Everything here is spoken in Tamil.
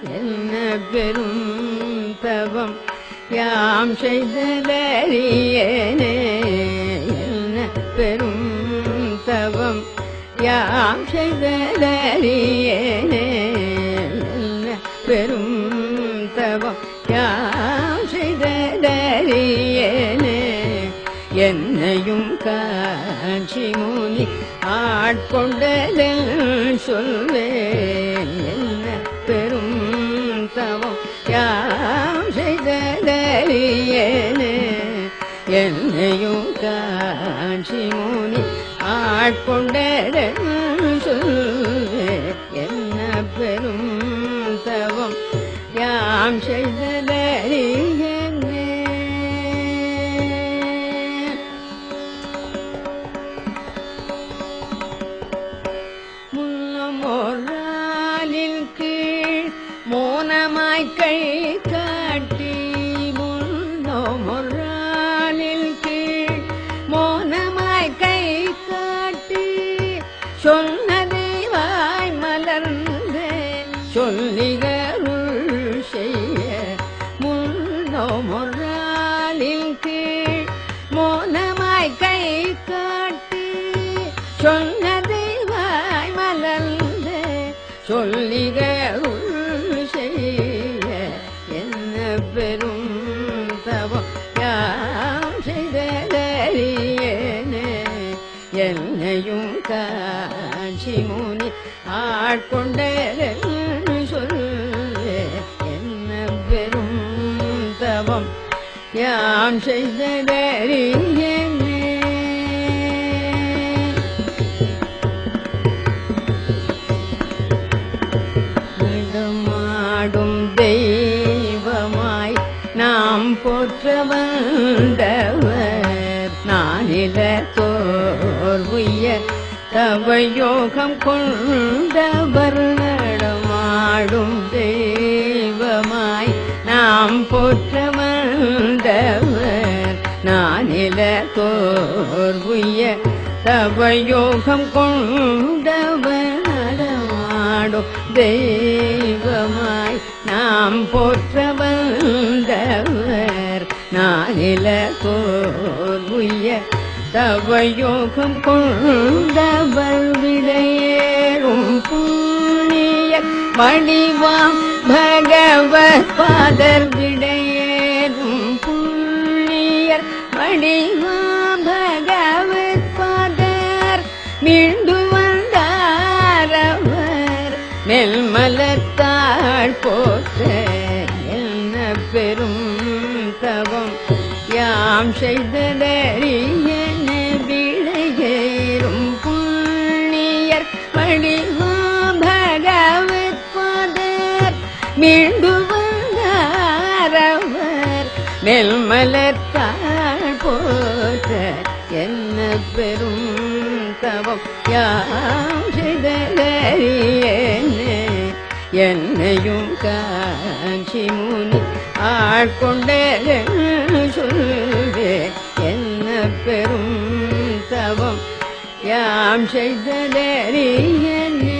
என்ன பெரும் தவம் யாம் செய்தலறியேனே. என்ன பெரும் தவம் யாம் செய்தலறியேனே. என்ன பெரும் தவம் யாம் செய்தலறியேனே. என்னையும் காட்சி முனி ஆட்கொண்டதில் சொல்வேன். என்ன பெரும் தவம் யாம் செய்தலறியேனே. என்னையும் காட்சி முனி ஆட்கொண்டதில் சொல்வேன். என்ன பெரும் தவம் யாம் செய்தலறியேனே. முன்னமோராலின் கீழ் மோனமாய் கை காட்டி. முன்னமோராலின் கீழ் மோனமாய் கை காட்டி. சொன்னதை வாய் மலர்ந்தே சொல்லிகருள் செய்ய. முன்னமோராலின் கீழ் மோனமாய் கை காட்டி. சொன்னதை வாய் மலர்ந்தே சொல்லிகருள் செய்ய. என்ன பெரும் தவம் யாம் செய்தலறியேனே. என்னையும் காட்சி முனி ஆட்கொண்டதில் சொல்வே. என்ன பெரும் தவம் யாம் செய்தலறியேனே. நடமாடும் தெய்வமாய் நாம் போற்ற வந்தவர். நானில தோர்வுய தவயோகம் கொண்டவர். நடமாடும் தெய்வமாய் நாம் போற்ற வந்தவர். நானில தோர்வுய தவயோகம் கொண்டவர். நடமாடும் தெய்வமாய் நாம் போற்ற வந்தவர். நானில தோர்வுய தவயோகம் கொண்டவர். விடையேறும் புண்ணிய வடிவாம் பகவத் பாதர். விடையேறும் புண்ணியர் வடிவாம் பகவத் பாதர். மீண்டு வந்தாரவர் மெல்மலத்தாள் போற்ற. என்ன பெரும் தவம் யாம் செய்தலறியேனே. விடையேறும் புண்ணியர் வடிவாம் பகவத் பாதர். மீண்டு வந்தாரவர் மெல்மலத்தாள் போற்ற. என்ன பெரும் தவம் யாம் செய்தலறியேனே. என்னையும் காட்சி முனி ஆட்கொண்டதில் சொல்வே. என்ன பெரும் தவம் யாம் செய்தலறியேனே.